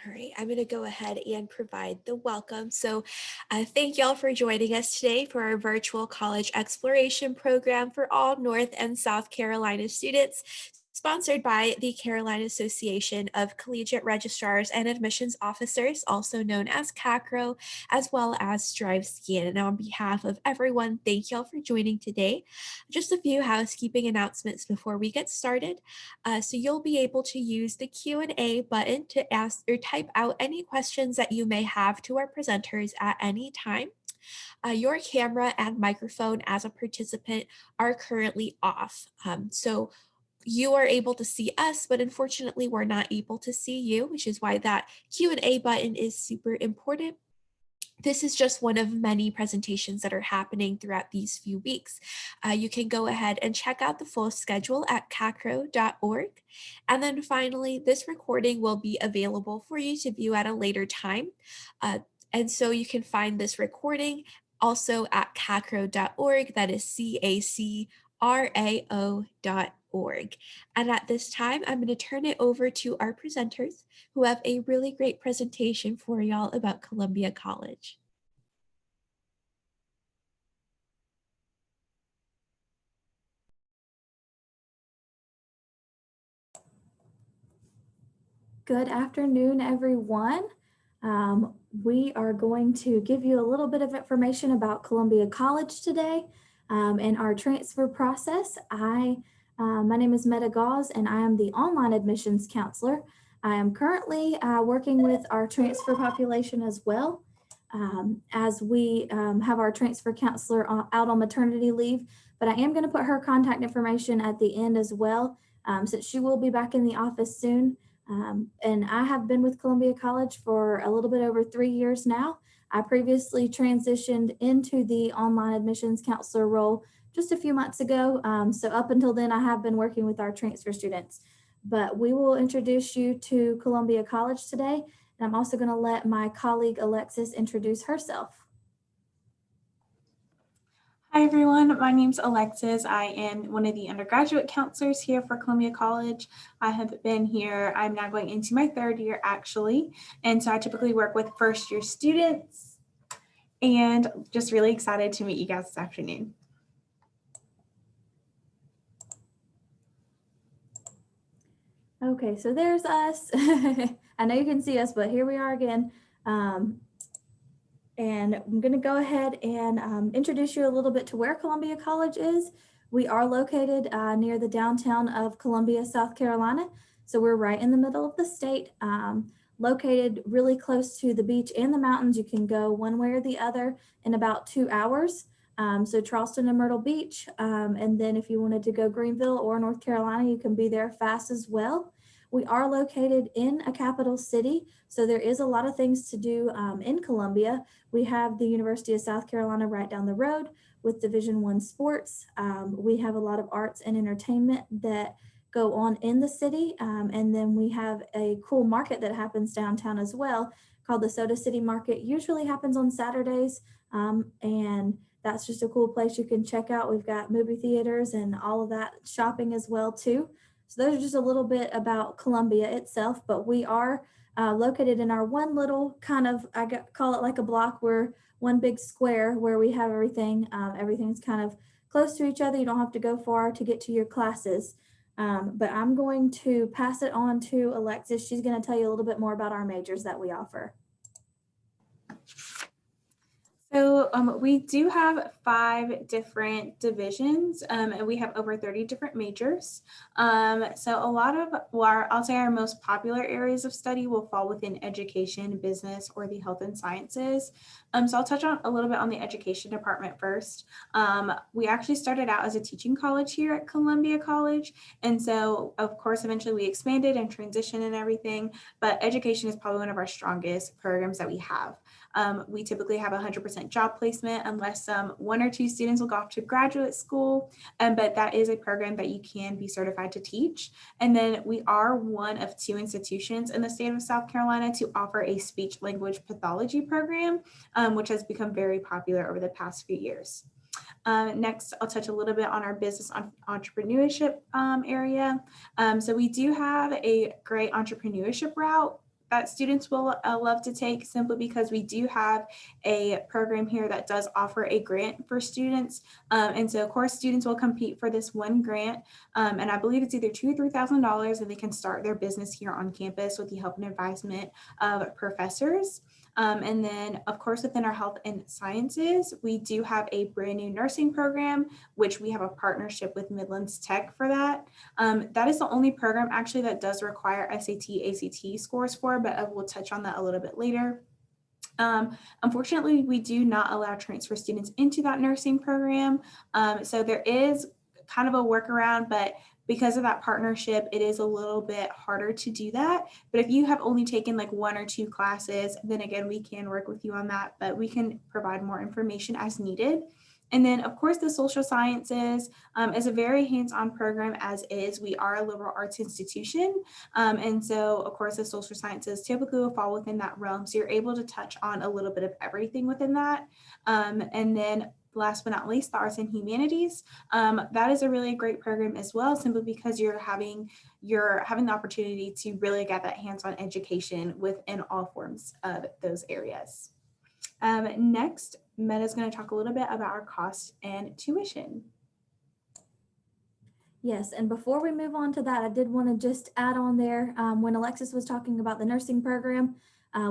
All right, I'm going to go ahead and provide the welcome. Thank y'all for joining us today for our virtual college exploration program for all North and South Carolina students, sponsored by the Carolina Association of Collegiate Registrars and Admissions Officers, also known as CACRAO, as well as Strive Scan. And on behalf of everyone, thank y'all for joining today. Just a few housekeeping announcements before we get started. So you'll be able to use the Q&A button to ask or type out any questions that you may have to our presenters at any time. Your camera and microphone as a participant are currently off. So you are able to see us, but unfortunately we're not able to see you, which is why that Q&A button is super important. This is just one of many presentations that are happening throughout these few weeks. You can go ahead and check out the full schedule at cacro.org. And then finally, this recording will be available for you to view at a later time. And so you can find this recording also at cacro.org. That is CACRAO.org. And at this time, I'm going to turn it over to our presenters who have a really great presentation for y'all about Columbia College. Good afternoon, everyone. We are going to give you a little bit of information about Columbia College today and our transfer process. My name is Meta Gauze, and I am the online admissions counselor. I am currently working with our transfer population as well, as we have our transfer counselor out on maternity leave, but I am going to put her contact information at the end as well, since she will be back in the office soon. And I have been with Columbia College for a little bit over 3 years now. I previously transitioned into the online admissions counselor role just a few months ago. So up until then, I have been working with our transfer students. But we will introduce you to Columbia College today. And I'm also going to let my colleague Alexis introduce herself. Hi everyone, my name's Alexis. I am one of the undergraduate counselors here for Columbia College. I have been here, I'm now going into my 3rd year actually. And so I typically work with first year students and just really excited to meet you guys this afternoon. Okay, so there's us. I know you can see us, but here we are again. And I'm going to go ahead and introduce you a little bit to where Columbia College is. We are located near the downtown of Columbia, South Carolina. So we're right in the middle of the state, located really close to the beach and the mountains. You can go one way or the other in about 2 hours. So Charleston and Myrtle Beach. And then if you wanted to go Greenville or North Carolina, you can be there fast as well. We are located in a capital city, so there is a lot of things to do in Columbia. We have the University of South Carolina right down the road with Division I sports. We have a lot of arts and entertainment that go on in the city. And then we have a cool market that happens downtown as well called the Soda City Market. Usually happens on Saturdays. And that's just a cool place you can check out. We've got movie theaters and all of that shopping as well too. So those are just a little bit about Columbia itself, but we are located in our one little kind of, call it like a block. We're one big square where we have everything. Everything's kind of close to each other. You don't have to go far to get to your classes. But I'm going to pass it on to Alexis. She's going to tell you a little bit more about our majors that we offer. So we do have 5 different divisions and we have over 30 different majors. So a lot of I'll say our most popular areas of study will fall within education, business, or the health and sciences. So I'll touch on a little bit on the education department first. We actually started out as a teaching college here at Columbia College. And so of course, eventually we expanded and transitioned and everything, but education is probably one of our strongest programs that we have. We typically have 100% job placement unless 1 or 2 students will go off to graduate school, but that is a program that you can be certified to teach. And then we are one of 2 institutions in the state of South Carolina to offer a speech language pathology program, which has become very popular over the past few years. Next, I'll touch a little bit on our business entrepreneurship area. So we do have a great entrepreneurship route that students will love to take, simply because we do have a program here that does offer a grant for students. And so of course students will compete for this one grant. And I believe it's either $2,000 or $3,000, and they can start their business here on campus with the help and advisement of professors. And then, of course, within our health and sciences, we do have a brand new nursing program, which we have a partnership with Midlands Tech for that. That is the only program actually that does require SAT, ACT scores for, but I will touch on that a little bit later. Unfortunately, we do not allow transfer students into that nursing program. So there is kind of a workaround, but because of that partnership, it is a little bit harder to do that. But if you have only taken like 1 or 2 classes, then again, we can work with you on that, but we can provide more information as needed. And then, of course, the social sciences is a very hands-on program as is. We are a liberal arts institution. And so, of course, the social sciences typically will fall within that realm. So you're able to touch on a little bit of everything within that. And then last but not least, the arts and humanities. That is a really great program as well, simply because you're having the opportunity to really get that hands-on education within all forms of those areas. Next, Meta is going to talk a little bit about our cost and tuition. Yes, and before we move on to that, I did want to just add on there, when Alexis was talking about the nursing program,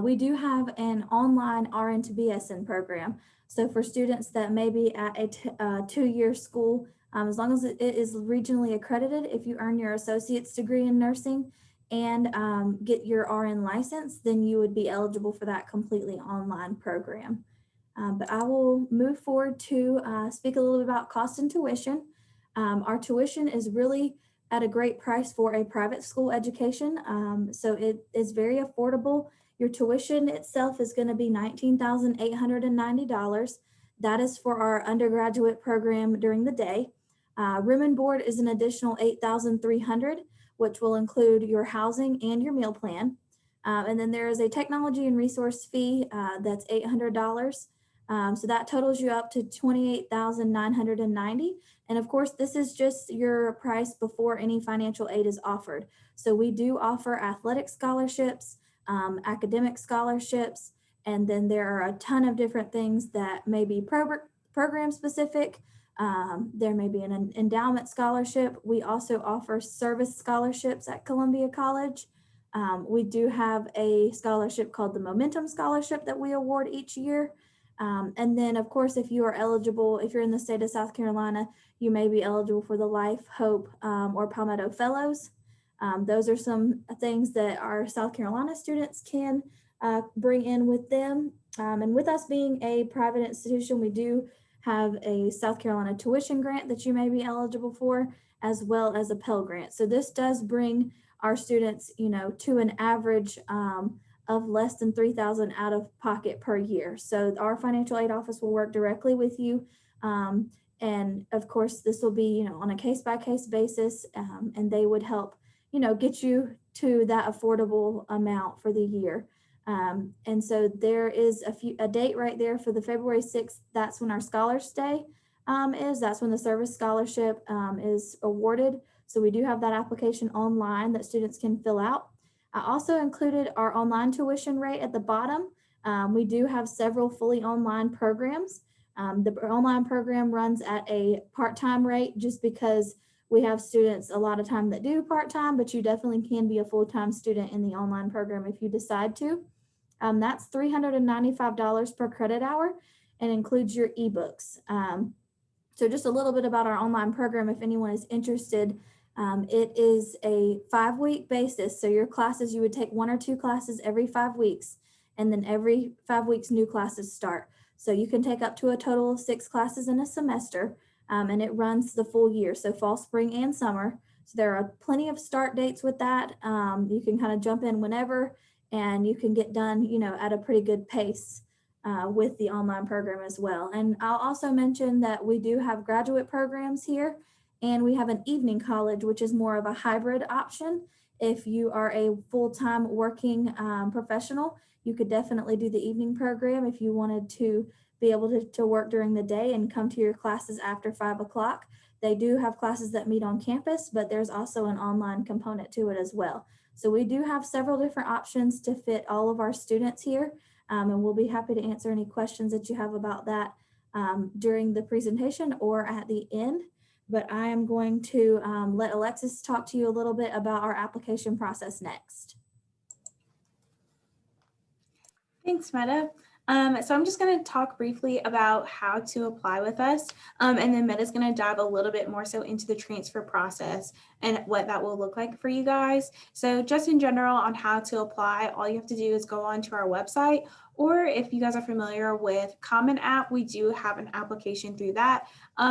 we do have an online RN to BSN program. So for students that may be at a 2-year school, as long as it is regionally accredited, if you earn your associate's degree in nursing and get your RN license, then you would be eligible for that completely online program. But I will move forward to speak a little bit about cost and tuition. Our tuition is really at a great price for a private school education. So it is very affordable. Your tuition itself is going to be $19,890. That is for our undergraduate program during the day. Room and board is an additional $8,300, which will include your housing and your meal plan. And then there is a technology and resource fee that's $800. So that totals you up to $28,990. And of course, this is just your price before any financial aid is offered. So we do offer athletic scholarships, academic scholarships, and then there are a ton of different things that may be program specific. There may be an endowment scholarship. We also offer service scholarships at Columbia College. We do have a scholarship called the Momentum Scholarship that we award each year. And then, of course, if you are eligible, if you're in the state of South Carolina, you may be eligible for the Life, Hope, or Palmetto Fellows. Those are some things that our South Carolina students can bring in with them. And with us being a private institution, we do have a South Carolina tuition grant that you may be eligible for, as well as a Pell Grant. So this does bring our students, to an average of less than $3,000 out of pocket per year. So our financial aid office will work directly with you. And of course, this will be, on a case-by-case basis, and they would help, get you to that affordable amount for the year. And so there is a date right there for the February 6th. That's when our Scholars Day is. That's when the service scholarship is awarded. So we do have that application online that students can fill out. I also included our online tuition rate at the bottom. We do have several fully online programs. The online program runs at a part-time rate just because we have students a lot of time that do part-time, but you definitely can be a full-time student in the online program if you decide to. That's $395 per credit hour and includes your ebooks. So just a little bit about our online program if anyone is interested. It is a 5-week basis. So your classes, you would take 1 or 2 classes every 5 weeks, and then every 5 weeks, new classes start. So you can take up to a total of 6 classes in a semester, and it runs the full year. So fall, spring, and summer. So there are plenty of start dates with that. You can kind of jump in whenever, and you can get done, at a pretty good pace with the online program as well. And I'll also mention that we do have graduate programs here. And we have an evening college, which is more of a hybrid option. If you are a full-time working professional, you could definitely do the evening program if you wanted to be able to work during the day and come to your classes after 5 o'clock. They do have classes that meet on campus, but there's also an online component to it as well. So we do have several different options to fit all of our students here. And we'll be happy to answer any questions that you have about that during the presentation or at the end. But I am going to let Alexis talk to you a little bit about our application process next. Thanks, Meta. So I'm just going to talk briefly about how to apply with us, and then Meta's going to dive a little bit more so into the transfer process and what that will look like for you guys. So just in general on how to apply, all you have to do is go onto our website, or if you guys are familiar with Common App, we do have an application through that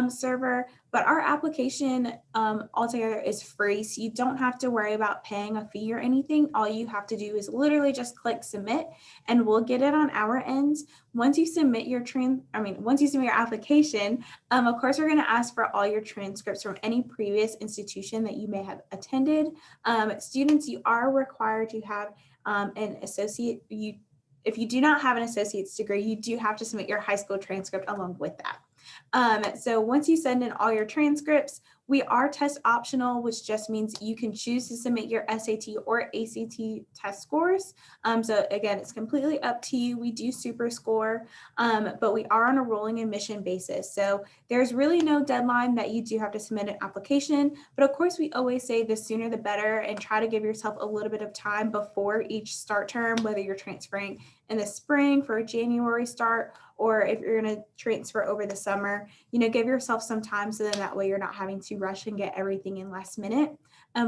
server, but our application altogether is free, so you don't have to worry about paying a fee or anything. All you have to do is literally just click submit, and we'll get it on our end. Once you submit your application, of course, we're going to ask for all your transcripts from any previous institution that you may have attended. Students, you are required to have an associate. If you do not have an associate's degree, you do have to submit your high school transcript along with that. So once you send in all your transcripts, we are test optional, which just means you can choose to submit your SAT or ACT test scores. So again, it's completely up to you. We do super score, but we are on a rolling admission basis. So there's really no deadline that you do have to submit an application. But of course, we always say the sooner the better, and try to give yourself a little bit of time before each start term, whether you're transferring in the spring for a January start, or if you're going to transfer over the summer, give yourself some time so then that way you're not having to rush and get everything in last minute.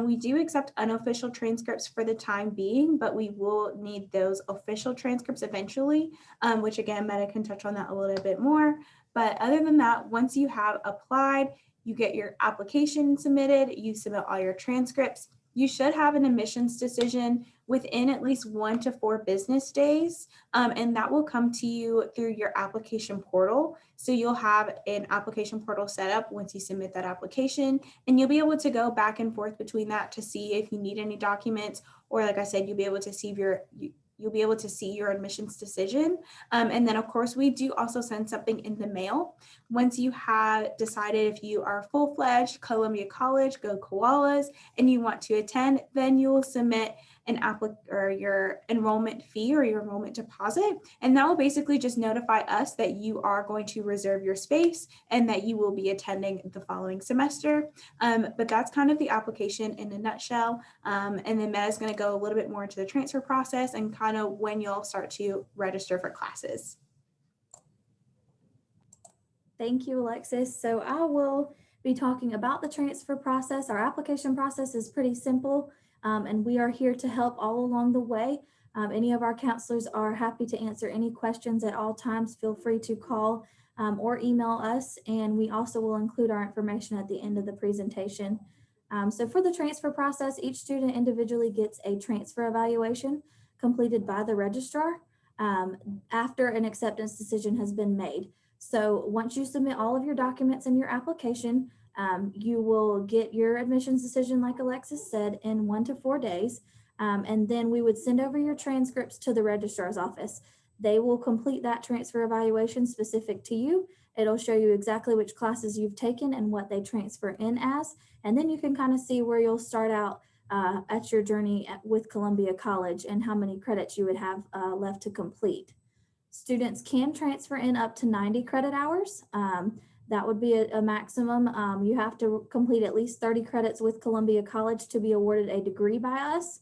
We do accept unofficial transcripts for the time being, but we will need those official transcripts eventually, which again, Meta can touch on that a little bit more. But other than that, once you have applied, you get your application submitted, you submit all your transcripts, you should have an admissions decision within at least 1 to 4 business days, and that will come to you through your application portal. So you'll have an application portal set up once you submit that application, and you'll be able to go back and forth between that to see if you need any documents, or like I said, you'll be able to see your admissions decision. And then of course, we do also send something in the mail. Once you have decided if you are full-fledged Columbia College, go Koalas, and you want to attend, then you will submit your enrollment fee or your enrollment deposit. And that will basically just notify us that you are going to reserve your space and that you will be attending the following semester. But that's kind of the application in a nutshell. And then Meta's going to go a little bit more into the transfer process and kind of when you'll start to register for classes. Thank you, Alexis. So I will be talking about the transfer process. Our application process is pretty simple, and we are here to help all along the way. Any of our counselors are happy to answer any questions at all times. Feel free to call or email us, and we also will include our information at the end of the presentation. So for the transfer process, each student individually gets a transfer evaluation completed by the registrar after an acceptance decision has been made. So once you submit all of your documents in your application, you will get your admissions decision, like Alexis said, in 1 to 4 days. And then we would send over your transcripts to the registrar's office. They will complete that transfer evaluation specific to you. It'll show you exactly which classes you've taken and what they transfer in as. And then you can kind of see where you'll start out at your journey with Columbia College and how many credits you would have left to complete. Students can transfer in up to 90 credit hours. That would be a maximum. You have to complete at least 30 credits with Columbia College to be awarded a degree by us.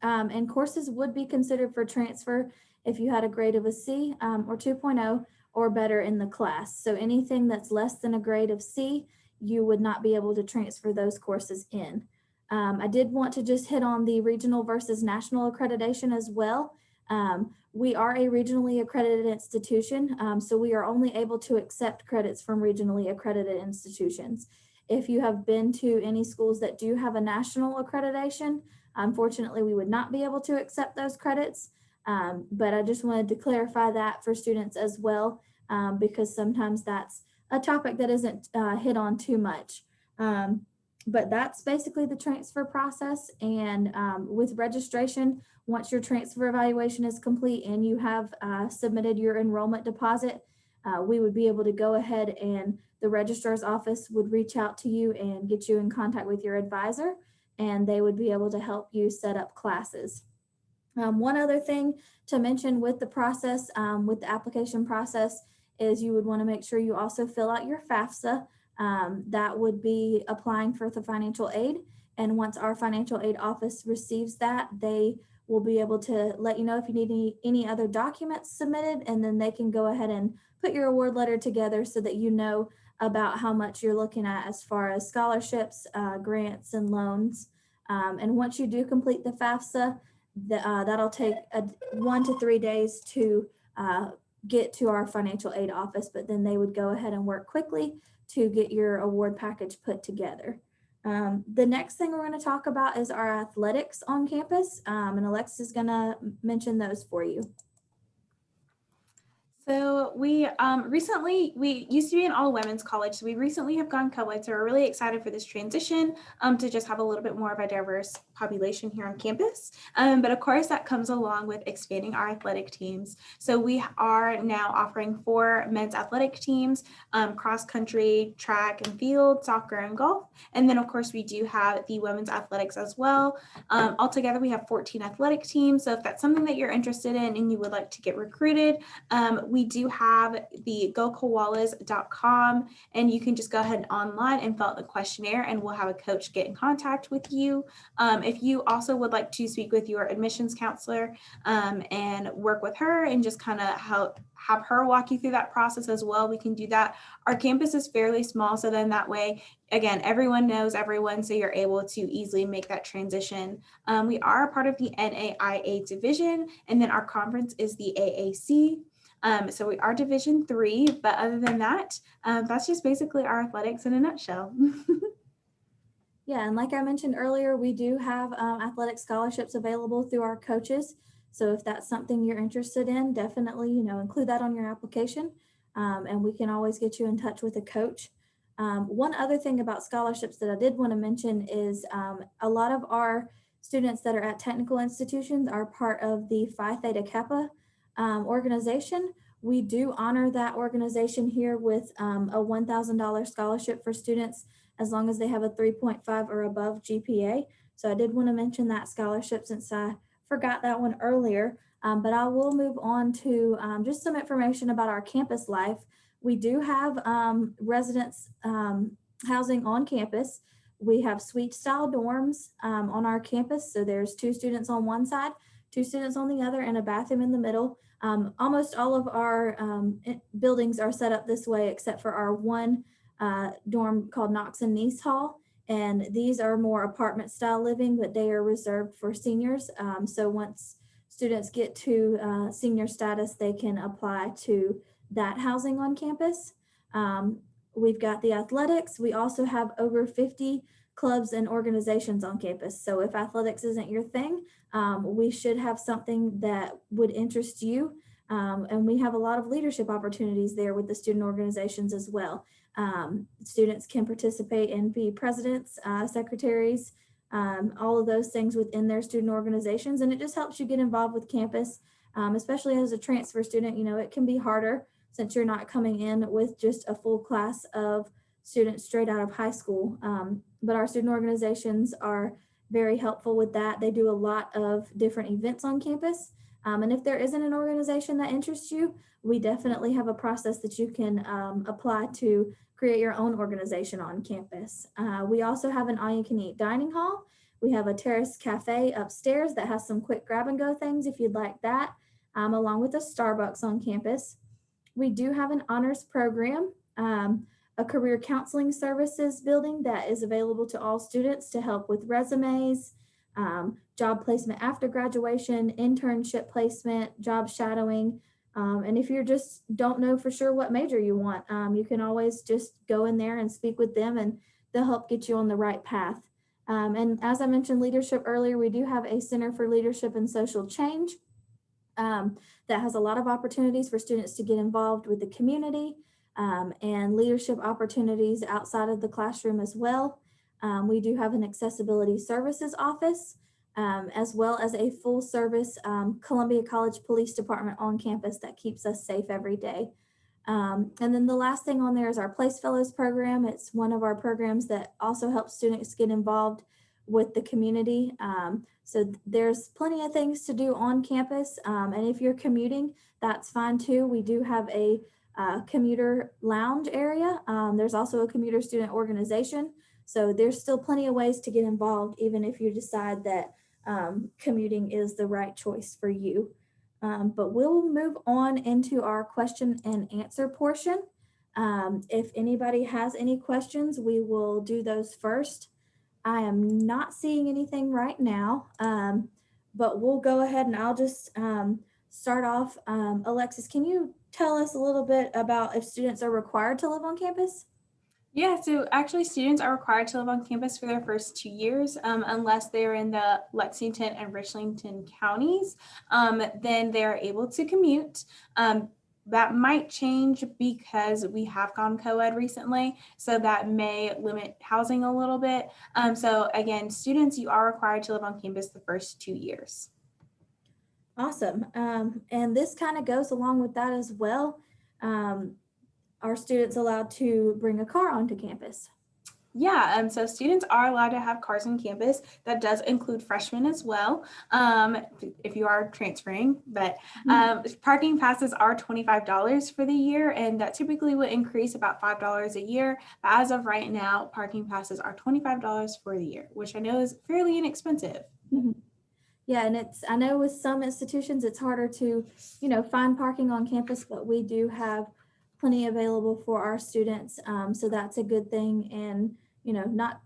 And courses would be considered for transfer if you had a grade of a C or 2.0 or better in the class. So anything that's less than a grade of C, you would not be able to transfer those courses in. I did want to just hit on the regional versus national accreditation as well. We are a regionally accredited institution, so we are only able to accept credits from regionally accredited institutions. If you have been to any schools that do have a national accreditation, unfortunately, we would not be able to accept those credits, but I just wanted to clarify that for students as well, because sometimes that's a topic that isn't hit on too much. But that's basically the transfer process. And with registration, once your transfer evaluation is complete and you have submitted your enrollment deposit, we would be able to go ahead and the registrar's office would reach out to you and get you in contact with your advisor. and they would be able to help you set up classes. One other thing to mention with the process, with the application process, is you would want to make sure you also fill out your FAFSA. That would be applying for the financial aid. And once our financial aid office receives that, they will be able to let you know if you need any other documents submitted, and then they can go ahead and put your award letter together so that you know about how much you're looking at as far as scholarships, grants, and loans. And once you do complete the FAFSA, that'll take 1 to 3 days to get to our financial aid office, but then they would go ahead and work quickly to get your award package put together. The next thing we're going to talk about is our athletics on campus, and Alexis is going to mention those for you. So we we used to be an all women's college. So we recently have gone co-ed. So we're really excited for this transition to just have a little bit more of a diverse population here on campus. But of course that comes along with expanding our athletic teams. So we are now offering 4 men's athletic teams, cross country, track and field, soccer and golf. And then of course we do have the women's athletics as well. Altogether we have 14 athletic teams. So if that's something that you're interested in and you would like to get recruited, we do have the gokoalas.com, and you can just go ahead online and fill out the questionnaire, and we'll have a coach get in contact with you. If you also would like to speak with your admissions counselor and work with her and just kind of have her walk you through that process as well, we can do that. Our campus is fairly small, so then that way, again, everyone knows everyone, so you're able to easily make that transition. We are a part of the NAIA division, and then our conference is the AAC. So we are Division 3, but other than that, that's just basically our athletics in a nutshell. Yeah, and like I mentioned earlier, we do have athletic scholarships available through our coaches. So if that's something you're interested in, definitely, include that on your application, and we can always get you in touch with a coach. One other thing about scholarships that I did want to mention is a lot of our students that are at technical institutions are part of the Phi Theta Kappa organization. We do honor that organization here with a $1,000 scholarship for students as long as they have a 3.5 or above GPA. So I did want to mention that scholarship since I forgot that one earlier, but I will move on to just some information about our campus life. We do have residence housing on campus. We have suite style dorms on our campus. So there's 2 students on one side, 2 students on the other, and a bathroom in the middle. Almost all of our buildings are set up this way, except for our one dorm called Knox and Niece Hall. And these are more apartment style living, but they are reserved for seniors. So once students get to senior status, they can apply to that housing on campus. We've got the athletics. We also have over 50 clubs and organizations on campus. So if athletics isn't your thing, we should have something that would interest you. And we have a lot of leadership opportunities there with the student organizations as well. Students can participate and be presidents, secretaries, all of those things within their student organizations. And it just helps you get involved with campus, especially as a transfer student. It can be harder since you're not coming in with just a full class of students straight out of high school. But our student organizations are very helpful with that. They do a lot of different events on campus. And if there isn't an organization that interests you, we definitely have a process that you can apply to create your own organization on campus. We also have an all-you-can-eat dining hall. We have a terrace cafe upstairs that has some quick grab and go things if you'd like that, along with a Starbucks on campus. We do have an honors program, a career counseling services building that is available to all students to help with resumes, job placement after graduation, internship placement, job shadowing. And if you just don't know for sure what major you want, you can always just go in there and speak with them and they'll help get you on the right path. And as I mentioned leadership earlier, we do have a Center for Leadership and Social Change that has a lot of opportunities for students to get involved with the community and leadership opportunities outside of the classroom as well. We do have an accessibility services office, as well as a full service Columbia College Police Department on campus that keeps us safe every day. And then the last thing on there is our Place Fellows program. It's one of our programs that also helps students get involved with the community. So there's plenty of things to do on campus. And if you're commuting, that's fine too. We do have a commuter lounge area. There's also a commuter student organization. So there's still plenty of ways to get involved, even if you decide that commuting is the right choice for you. But we'll move on into our question and answer portion. If anybody has any questions, we will do those first. I am not seeing anything right now, but we'll go ahead and I'll just start off. Alexis, can you tell us a little bit about if students are required to live on campus? Yeah, so actually students are required to live on campus for their first 2 years, unless they're in the Lexington and Richlandson counties, then they're able to commute. That might change because we have gone co-ed recently, so that may limit housing a little bit. So again, students, you are required to live on campus the first 2 years. Awesome. And this kind of goes along with that as well. Are students allowed to bring a car onto campus? Yeah, so students are allowed to have cars on campus. That does include freshmen as well, if you are transferring. But parking passes are $25 for the year, and that typically would increase about $5 a year. But as of right now, parking passes are $25 for the year, which I know is fairly inexpensive. Yeah, and I know with some institutions it's harder to, find parking on campus, but we do have plenty available for our students. So that's a good thing, and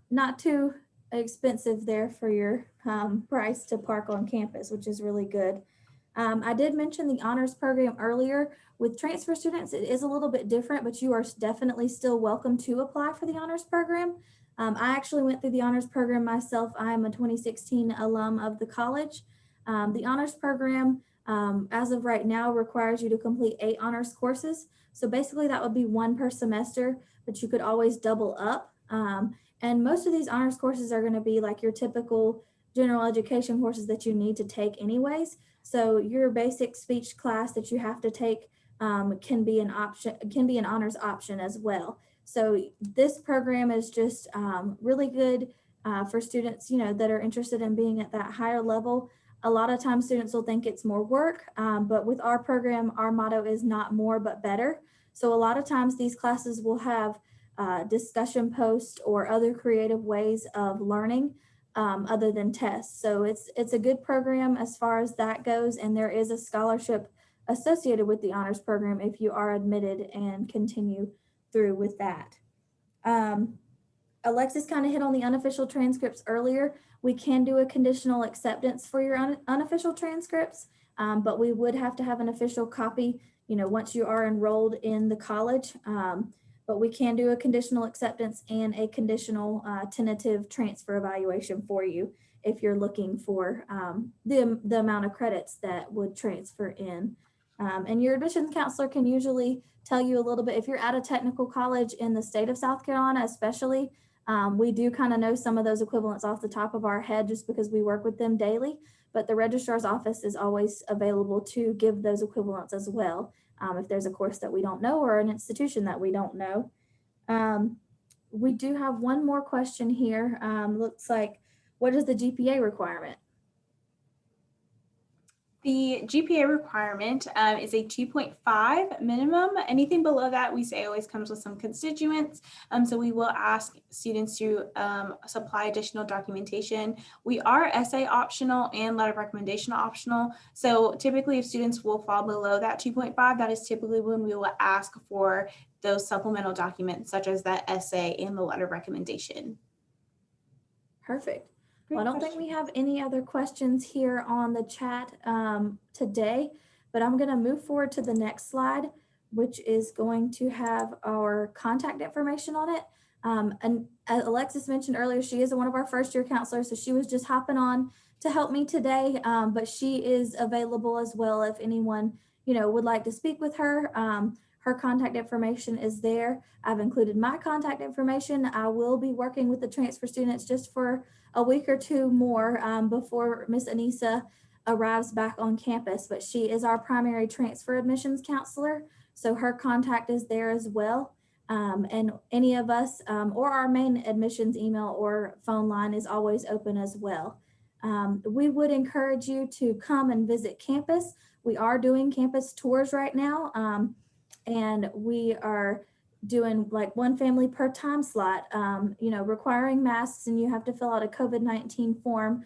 not too expensive there for your price to park on campus, which is really good. I did mention the honors program earlier. With transfer students, it is a little bit different, but you are definitely still welcome to apply for the honors program. I actually went through the honors program myself. I am a 2016 alum of the college. The honors program, as of right now, requires you to complete 8 honors courses. So basically that would be 1 per semester, but you could always double up. And most of these honors courses are going to be like your typical general education courses that you need to take anyways. So your basic speech class that you have to take can be an option, can be an honors option as well. So this program is just really good for students, that are interested in being at that higher level. A lot of times students will think it's more work, but with our program, our motto is not more, but better. So a lot of times these classes will have discussion posts or other creative ways of learning other than tests. So it's a good program as far as that goes. And there is a scholarship associated with the honors program if you are admitted and continue through with that. Alexis kind of hit on the unofficial transcripts earlier. We can do a conditional acceptance for your unofficial transcripts, but we would have to have an official copy, once you are enrolled in the college. But we can do a conditional acceptance and a conditional tentative transfer evaluation for you if you're looking for the amount of credits that would transfer in. And your admissions counselor can usually tell you a little bit. If you're at a technical college in the state of South Carolina, especially, we do kind of know some of those equivalents off the top of our head just because we work with them daily, but the registrar's office is always available to give those equivalents as well. If there's a course that we don't know or an institution that we don't know. We do have one more question here. Looks like, what is the GPA requirement? The GPA requirement is a 2.5 minimum. Anything below that, we say always comes with some constituents. So we will ask students to supply additional documentation. We are essay optional and letter of recommendation optional. So typically if students will fall below that 2.5, that is typically when we will ask for those supplemental documents such as that essay and the letter of recommendation. Perfect. Well, I don't think we have any other questions here on the chat today, but I'm going to move forward to the next slide, which is going to have our contact information on it. And as Alexis mentioned earlier, she is one of our first year counselors, so she was just hopping on to help me today, but she is available as well if anyone, would like to speak with her. Her contact information is there. I've included my contact information. I will be working with the transfer students just for a week or two more before Miss Anissa arrives back on campus, but she is our primary transfer admissions counselor. So her contact is there as well. And any of us or our main admissions email or phone line is always open as well. We would encourage you to come and visit campus. We are doing campus tours right now, and we are doing like one family per time slot, requiring masks, and you have to fill out a COVID-19 form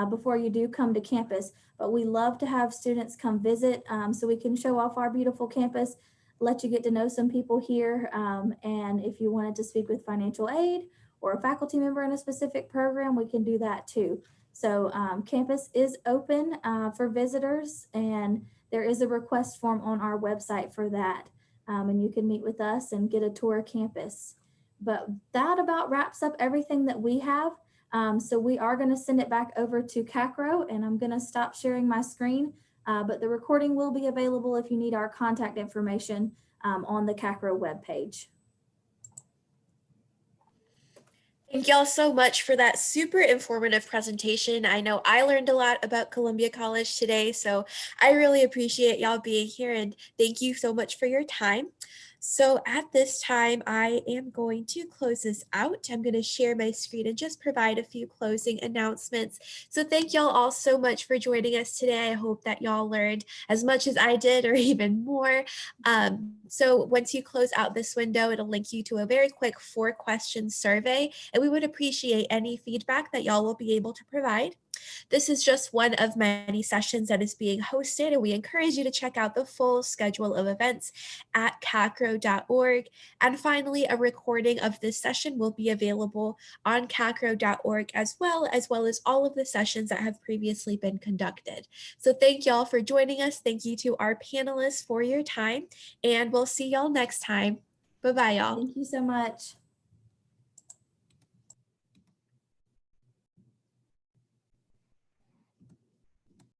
before you do come to campus. But we love to have students come visit so we can show off our beautiful campus, let you get to know some people here. And if you wanted to speak with financial aid or a faculty member in a specific program, we can do that too. So campus is open for visitors, and there is a request form on our website for that. And you can meet with us and get a tour of campus. But that about wraps up everything that we have. So we are going to send it back over to CACRAO, and I'm going to stop sharing my screen. But the recording will be available if you need our contact information on the CACRAO webpage. Thank y'all so much for that super informative presentation. I know I learned a lot about Columbia College today, so I really appreciate y'all being here, and thank you so much for your time. So at this time, I am going to close this out. I'm going to share my screen and just provide a few closing announcements. So thank y'all all so much for joining us today. I hope that y'all learned as much as I did or even more. So once you close out this window, it'll link you to a very quick 4-question survey, and we would appreciate any feedback that y'all will be able to provide. This is just one of many sessions that is being hosted, and we encourage you to check out the full schedule of events at CACRAO.org. And finally, a recording of this session will be available on CACRAO.org as well as all of the sessions that have previously been conducted. So thank y'all for joining us. Thank you to our panelists for your time, and we'll see y'all next time. Bye-bye, y'all. Thank you so much.